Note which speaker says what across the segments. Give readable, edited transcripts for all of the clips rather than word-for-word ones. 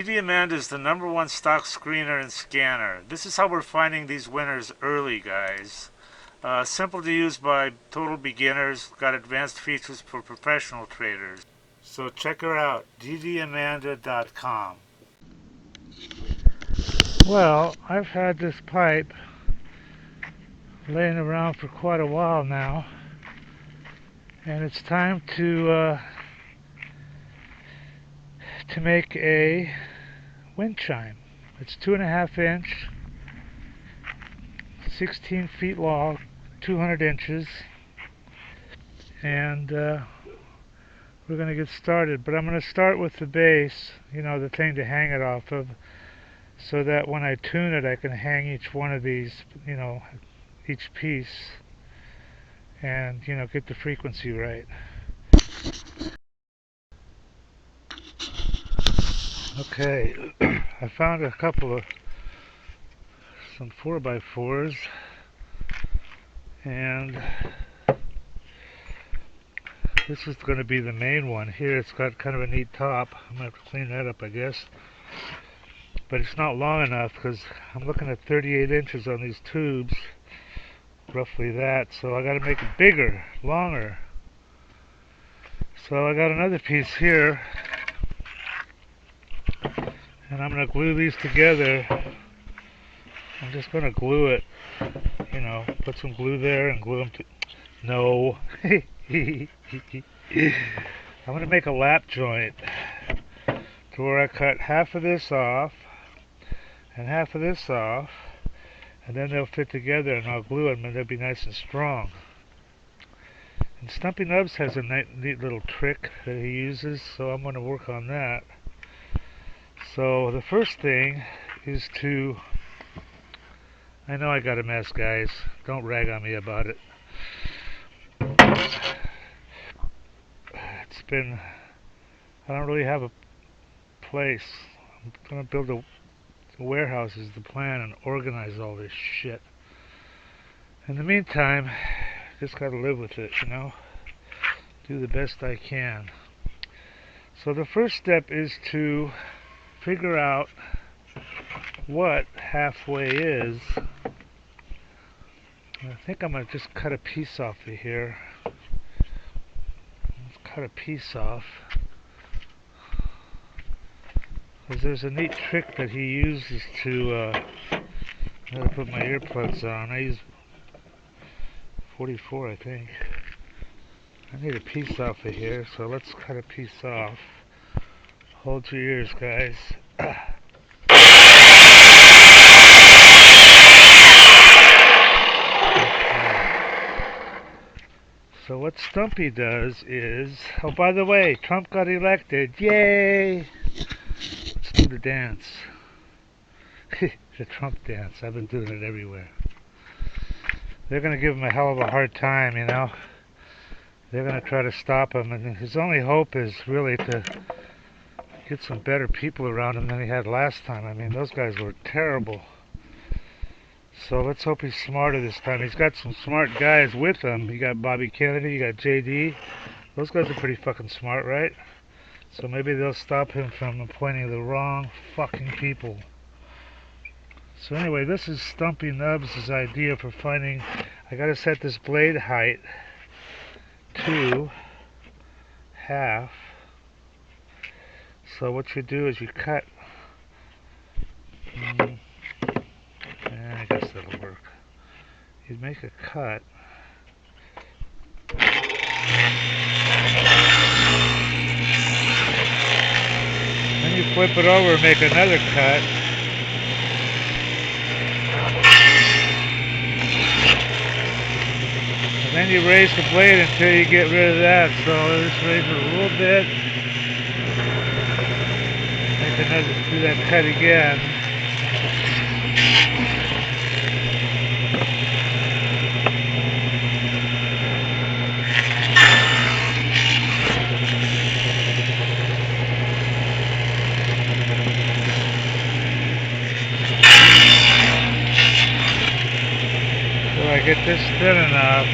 Speaker 1: DDAmanda is the #1 stock screener and scanner. This is how we're finding these winners early, guys. Simple to use by total beginners, got advanced features for professional traders. So check her out, DDAmanda.com. Well, I've had this pipe laying around for quite a while now, and it's time to make a wind chime. It's 2.5 inch, 16 feet long, 200 inches, and we're going to get started. But I'm going to start with the base, the thing to hang it off of, so that when I tune it I can hang each one of these, each piece, and get the frequency right. Okay, I found a couple of some 4x4s, and this is going to be the main one here. It's got kind of a neat top. I'm going to have to clean that up, I guess. But it's not long enough because I'm looking at 38 inches on these tubes, roughly that. So I got to make it bigger, longer. So I got another piece here, and I'm going to glue these together. I'm just going to glue it, put some glue there and glue them to... No. I'm going to make a lap joint to where I cut half of this off and half of this off, and then they'll fit together, and I'll glue them and they'll be nice and strong. And Stumpy Nubs has a neat little trick that he uses, so I'm going to work on that. So the first thing is to... I know I got a mess, guys. Don't rag on me about it. It's been... I don't really have a place. I'm going to build a warehouse is the plan, and organize all this shit. In the meantime, just got to live with it, do the best I can. So the first step is to figure out what halfway is. I think I'm going to just cut a piece off of here. Let's cut a piece off. Because there's a neat trick that he uses to... I'm going to put my earplugs on. I use 44, I think. I need a piece off of here, so let's cut a piece off. Hold your ears, guys. So what Stumpy does is... Oh, by the way, Trump got elected. Yay! Let's do the dance. The Trump dance. I've been doing it everywhere. They're going to give him a hell of a hard time, They're going to try to stop him, and his only hope is really to get some better people around him than he had last time. I mean, those guys were terrible. So let's hope he's smarter this time. He's got some smart guys with him. You got Bobby Kennedy, you got JD. Those guys are pretty fucking smart, right? So maybe they'll stop him from appointing the wrong fucking people. So anyway, this is Stumpy Nubs' idea for finding... I gotta set this blade height to half. So what you do is you cut... I guess that'll work. You make a cut. Then you flip it over and make another cut. And then you raise the blade until you get rid of that. So just raise it a little bit. Make another, do that cut again. I get this thin enough.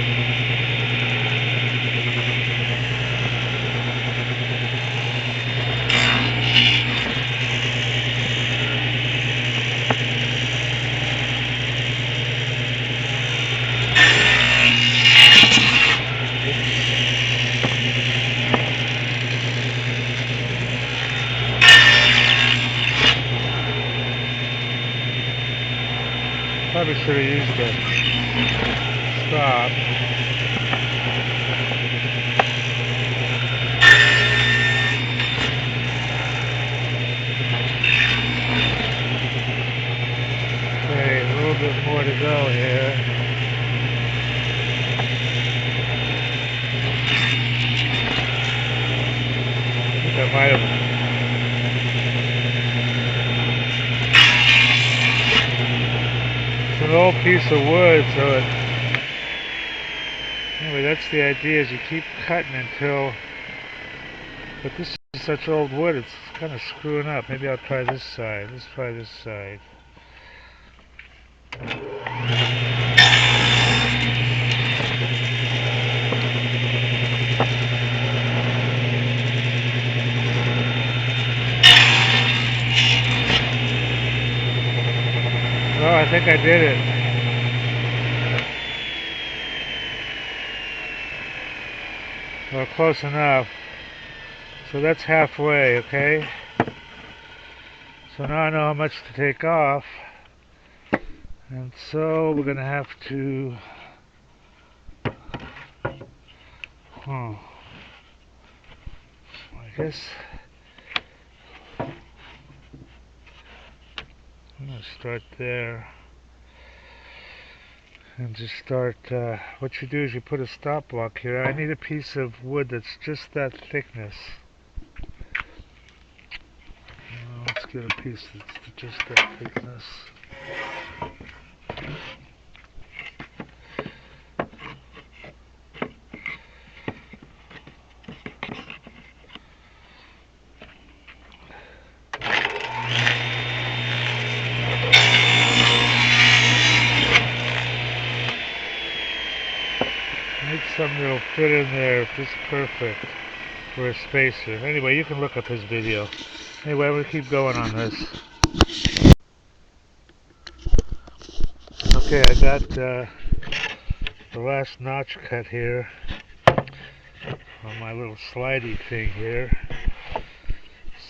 Speaker 1: Probably should have used the stop. Okay, a little bit more to go here. I think I might have. It's an old piece of wood, so anyway, that's the idea, is you keep cutting until, but this is such old wood, it's kind of screwing up. Maybe I'll try this side. Let's try this side. Oh, I think I did it. Well, close enough. So that's halfway, okay? So now I know how much to take off. And so we're going to have to... I guess... I'm going to start there. And just start, what you do is you put a stop block here. I need a piece of wood that's just that thickness. Let's get a piece that's just that thickness. Need something that'll fit in there just perfect for a spacer. Anyway, you can look up his video. Anyway, we'll keep going on this. Okay, I got the last notch cut here on my little slidey thing here.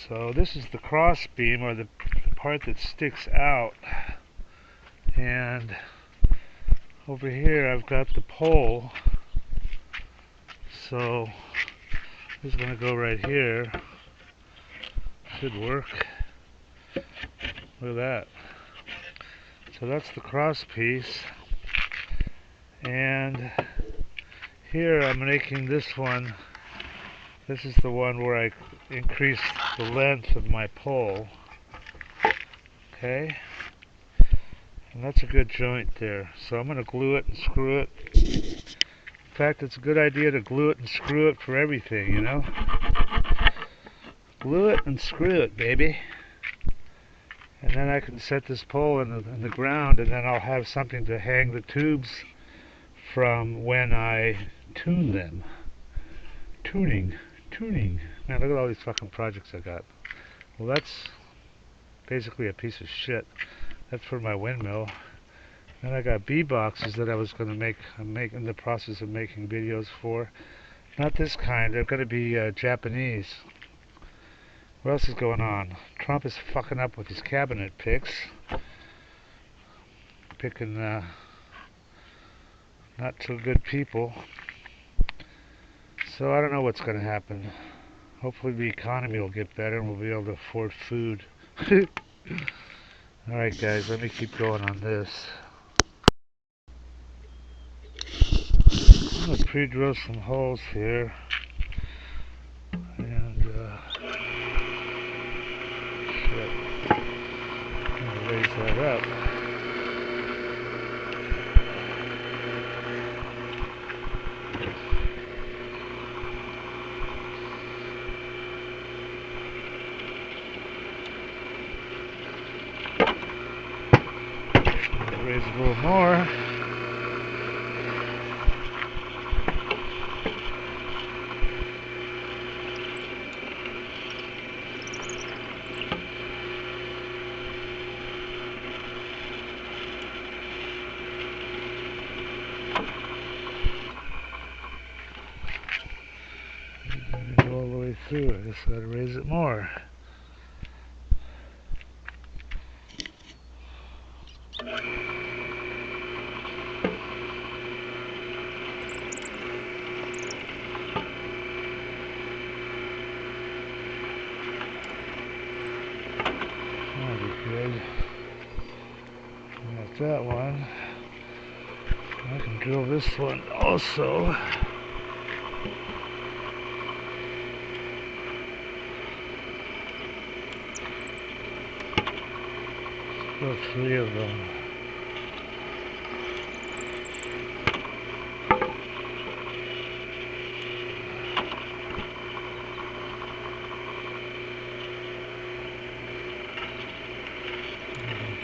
Speaker 1: So this is the cross beam, or the part that sticks out, and over here I've got the pole. So this is going to go right here. Should work. Look at that. So that's the cross piece, and here I'm making this one. This is the one where I increase the length of my pole. Okay, and that's a good joint there. So I'm going to glue it and screw it. In fact, it's a good idea to glue it and screw it for everything, you know. Glue it and screw it, baby. And then I can set this pole in the ground, and then I'll have something to hang the tubes from when I tune them. Tuning. Man, look at all these fucking projects I got. Well, that's basically a piece of shit. That's for my windmill. Then I got bee boxes that I was going to make. I'm in the process of making videos for. Not this kind. They're going to be Japanese. What else is going on? Trump is fucking up with his cabinet picks. Picking not so good people. So I don't know what's going to happen. Hopefully the economy will get better and we'll be able to afford food. Alright guys, let me keep going on this. I'm going to pre-drill some holes here. And shit. I'm going to raise that up. Raise it a little more. Go all the way through. I just gotta raise it more. good. Got that one. I can drill this one also. Drill 3 of them.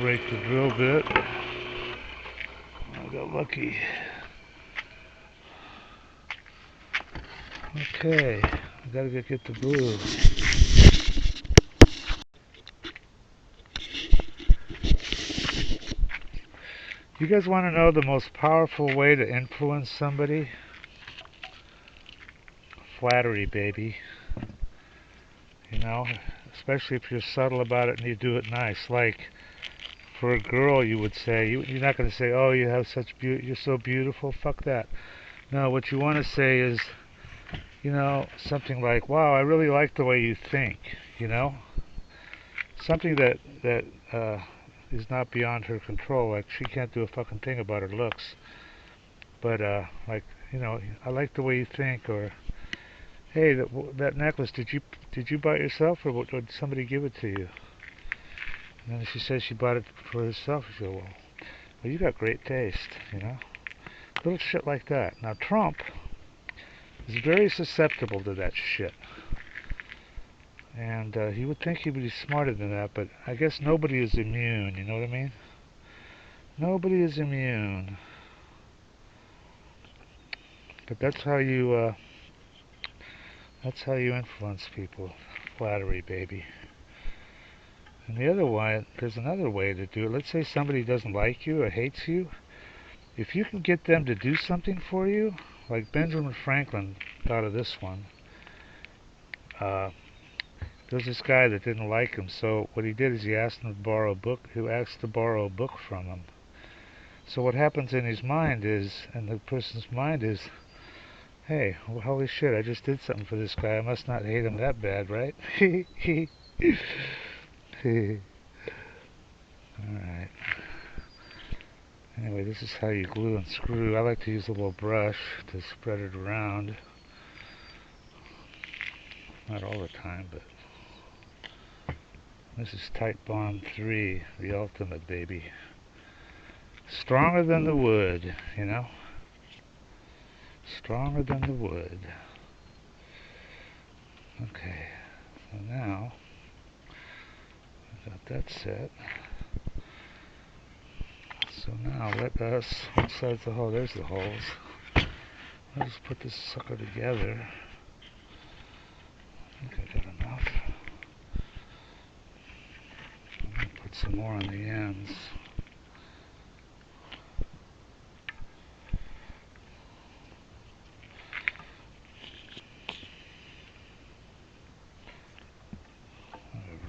Speaker 1: Break the drill bit. I got lucky. Okay, I gotta go get the glue. You guys want to know the most powerful way to influence somebody? Flattery, baby. You know, especially if you're subtle about it and you do it nice. Like, for a girl, you would say, you're not going to say, oh, you have such beauty, you're so beautiful, fuck that. No, what you want to say is, you know, something like, wow, I really like the way you think, you know? Something that is not beyond her control, like she can't do a fucking thing about her looks. But, like, you know, I like the way you think, or, hey, that necklace, did you buy it yourself, or did somebody give it to you? And then she says she bought it for herself. She goes, well, you got great taste, you know? Little shit like that. Now, Trump is very susceptible to that shit. And he would think he would be smarter than that, but I guess nobody is immune, you know what I mean? Nobody is immune. But that's how you influence people. Flattery, baby. And the other one, there's another way to do it. Let's say somebody doesn't like you or hates you. If you can get them to do something for you, like Benjamin Franklin thought of this one. There's this guy that didn't like him, so what he did is he asked him to borrow a book. He asked to borrow a book from him. So what happens in his mind is, and the person's mind is, hey, well, holy shit, I just did something for this guy. I must not hate him that bad, right? Alright. Anyway, this is how you glue and screw. I like to use a little brush to spread it around. Not all the time, but this is Type Bond 3, the ultimate, baby. Stronger than the wood, you know? Stronger than the wood. Okay, so now I got that set. So now let us, which side's the hole? There's the holes. Let's put this sucker together. I think I got enough. I'm going to put some more on the ends.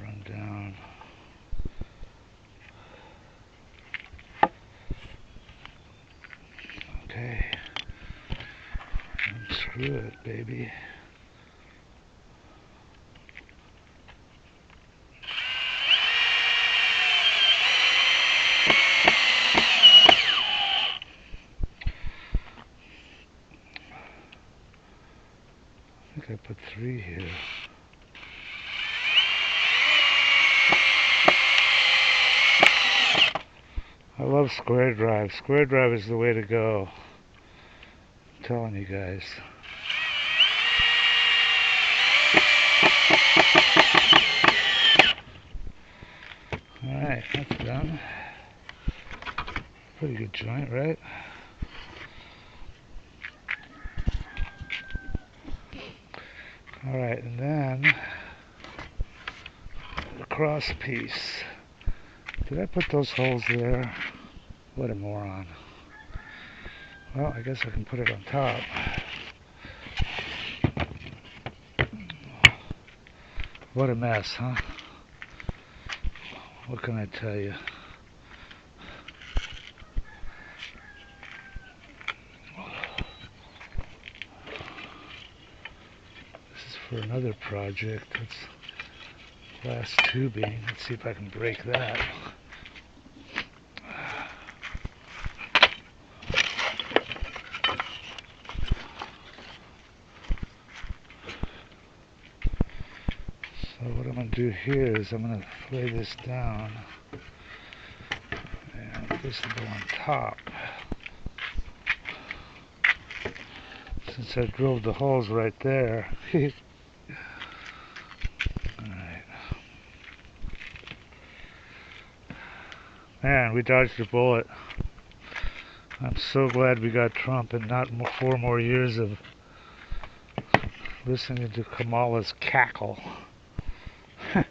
Speaker 1: Run down. Okay. Unscrew it, baby. I think I put 3 here. I love square drive. Square drive is the way to go. I'm telling you guys. Alright, that's done. Pretty good joint, right? Alright, and then the cross piece. Did I put those holes there? What a moron. Well, I guess I can put it on top. What a mess, huh? What can I tell you? This is for another project. Glass tubing. Let's see if I can break that. So what I'm going to do here is I'm going to lay this down, and this will go on top. Since I drilled the holes right there. Alright. Man, we dodged a bullet. I'm so glad we got Trump and not 4 more years of listening to Kamala's cackle. God.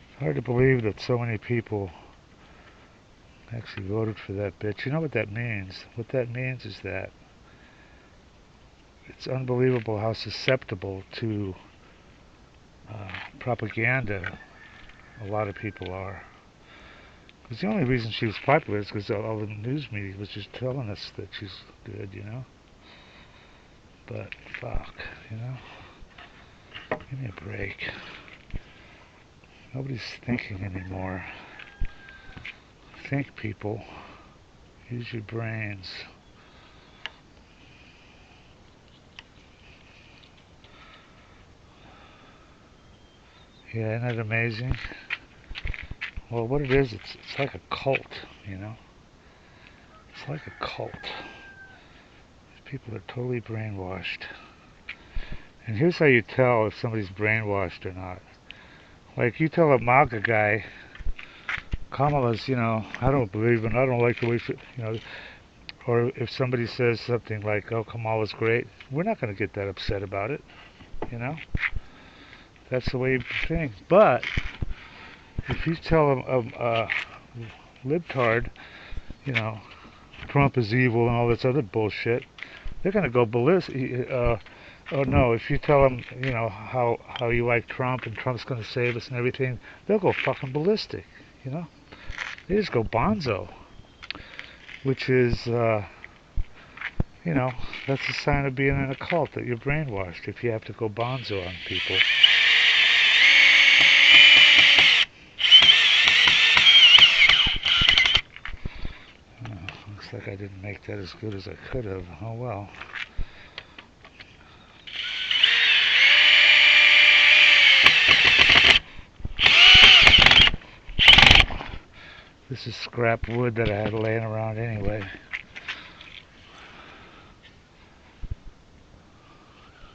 Speaker 1: It's hard to believe that so many people actually voted for that bitch. You know what that means? What that means is that it's unbelievable how susceptible to propaganda a lot of people are. Because the only reason she was popular is because all the news media was just telling us that she's good, you know? But, fuck, you know? Give me a break. Nobody's thinking anymore. Think, people. Use your brains. Yeah, isn't that amazing? Well, what it is, it's like a cult, you know? It's like a cult. People are totally brainwashed. And here's how you tell if somebody's brainwashed or not. Like, you tell a MAGA guy, Kamala's, you know, I don't believe in, I don't like the way she, you know, or if somebody says something like, oh, Kamala's great, we're not going to get that upset about it, you know? That's the way you think. But if you tell a libtard, you know, Trump is evil and all this other bullshit, they're going to go ballistic. Oh no, if you tell them, you know, how you like Trump and Trump's going to save us and everything, they'll go fucking ballistic, you know? They just go bonzo. Which is, you know, that's a sign of being in a cult, that you're brainwashed if you have to go bonzo on people. Looks like I didn't make that as good as I could have. Oh well. This is scrap wood that I had laying around anyway.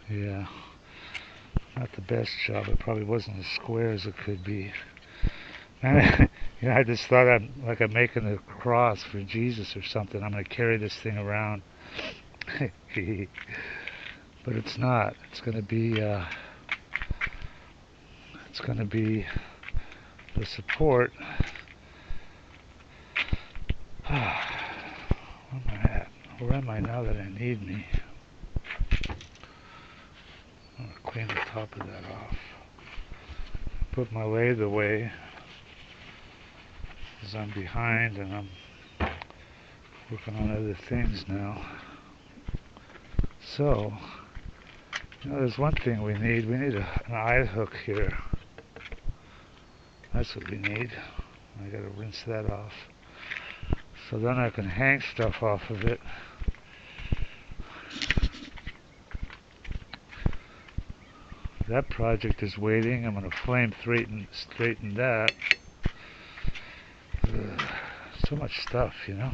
Speaker 1: Yeah. Not the best job. It probably wasn't as square as it could be. And, you know, I just thought I'm making a cross for Jesus or something. I'm going to carry this thing around. But it's not. It's going to be the support. Where am I at? Where am I now that I need me? I'm going to clean the top of that off. Put my lathe away because I'm behind and I'm working on other things now. So, you know, there's one thing we need. We need an eye hook here. That's what we need. I gotta rinse that off. So then I can hang stuff off of it. That project is waiting. I'm gonna flame straighten that. Ugh, so much stuff, you know.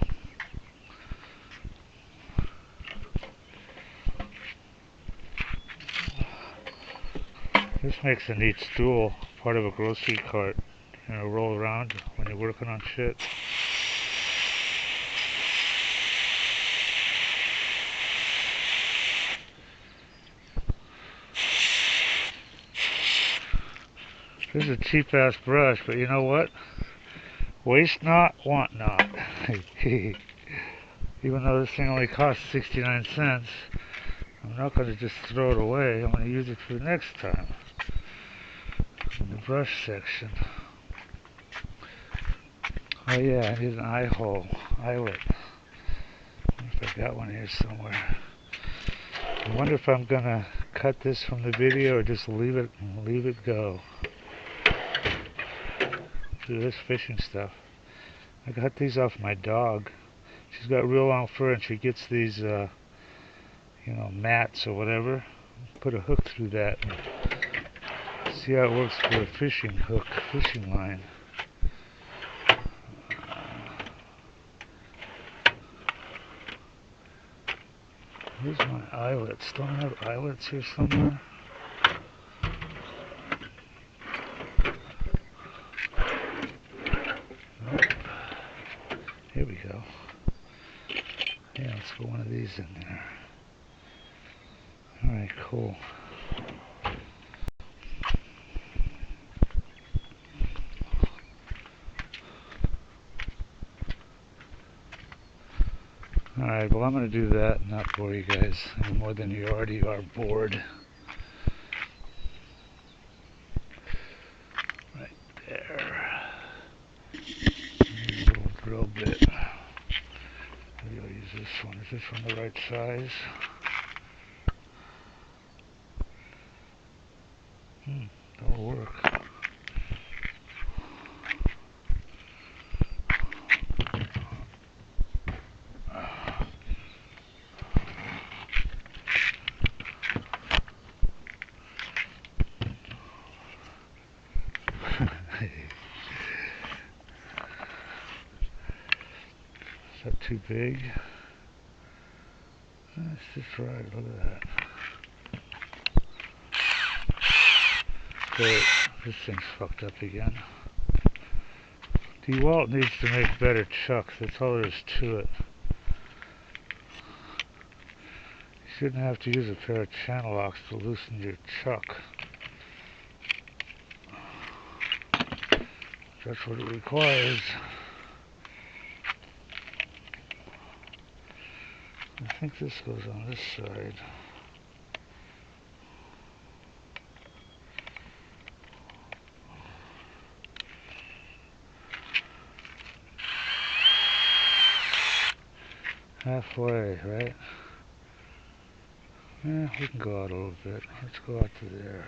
Speaker 1: This makes a neat stool, part of a grocery cart. You know, roll around when you're working on shit. This is a cheap ass brush, but you know what? Waste not, want not. Even though this thing only costs 69 cents, I'm not going to just throw it away. I'm going to use it for the next time. In the brush section. Oh yeah, I need an eye hole, eyelet. I wonder if I got one here somewhere. I wonder if I'm going to cut this from the video or just leave it go? Do this fishing stuff. I got these off my dog. She's got real long fur and she gets these, you know, mats or whatever. Put a hook through that and see how it works for a fishing hook, fishing line. Where's my eyelets? Don't I have eyelets here somewhere? Nope. Here we go. Yeah, let's put one of these in there. Alright, cool. Alright, well I'm going to do that and not bore you guys any more than you already are bored. Right there. A little drill bit. Maybe I'll use this one. Is this one the right size? That'll work. Is that too big? That's just right. Look at that. Great. This thing's fucked up again. DeWalt needs to make better chucks. That's all there is to it. You shouldn't have to use a pair of channel locks to loosen your chuck. That's what it requires. I think this goes on this side. Halfway, right? Yeah, we can go out a little bit. Let's go out to there.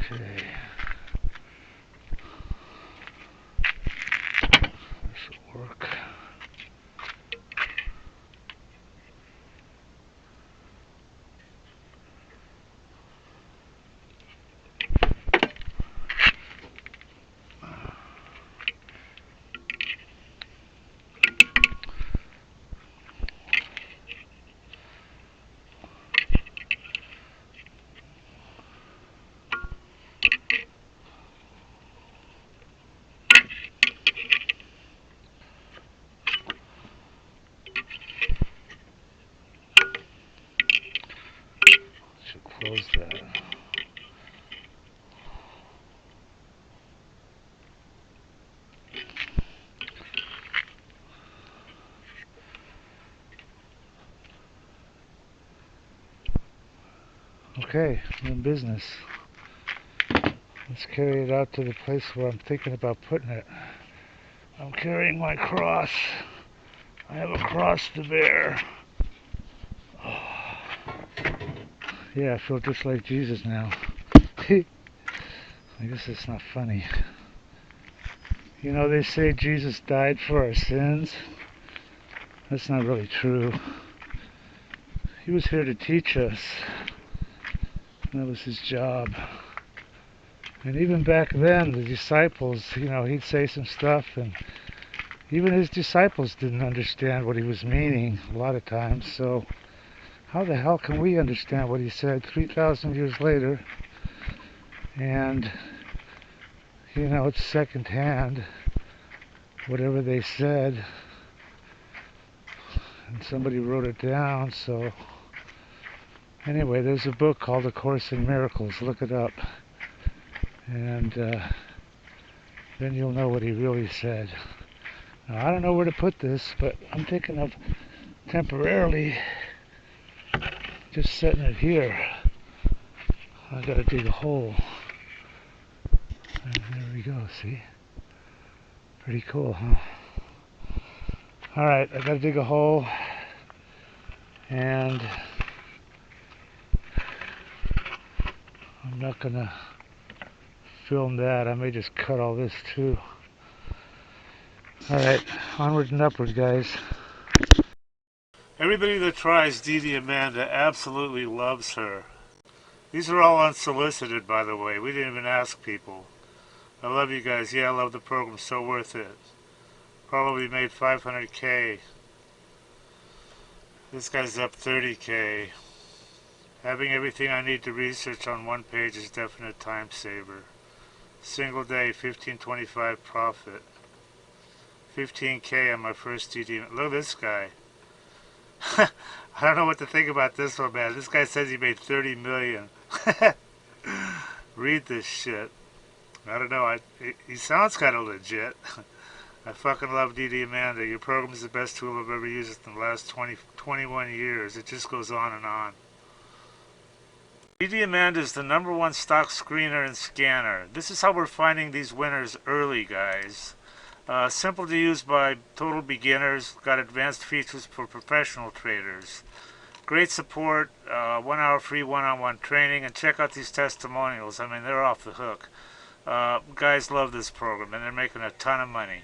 Speaker 1: Okay. This will work. Should close that. Okay, I'm in business. Let's carry it out to the place where I'm thinking about putting it. I'm carrying my cross. I have a cross to bear. Yeah, I feel just like Jesus now. I guess it's not funny. You know, they say Jesus died for our sins. That's not really true. He was here to teach us. That was his job. And even back then, the disciples, you know, he'd say some stuff, and even his disciples didn't understand what he was meaning a lot of times. So how the hell can we understand what he said 3,000 years later? And, you know, it's secondhand, whatever they said. And somebody wrote it down, so Anyway, there's a book called A Course in Miracles. Look it up. And then you'll know what he really said. Now, I don't know where to put this, but I'm thinking of temporarily just setting it here. I gotta dig a hole. And there we go, see? Pretty cool, huh? Alright, I gotta dig a hole. And I'm not gonna film that. I may just cut all this too. Alright, onward and upward, guys. Everybody that tries DDAmanda absolutely loves her. These are all unsolicited, by the way. We didn't even ask people. I love you guys. Yeah, I love the program. So worth it. Probably made 500K. This guy's up 30K. Having everything I need to research on one page is definite time saver. Single day, 1525 profit. 15K on my first DD. Look at this guy. I don't know what to think about this one, man. This guy says he made 30 million. Read this shit. I don't know. He sounds kind of legit. I fucking love DDAmanda. Your program is the best tool I've ever used in the last 21 years. It just goes on and on. DDAmanda is the #1 stock screener and scanner. This is how we're finding these winners early, guys. Simple to use by total beginners. Got advanced features for professional traders. Great support, 1 hour free one-on-one training, and check out these testimonials. I mean, they're off the hook. Guys love this program, and they're making a ton of money.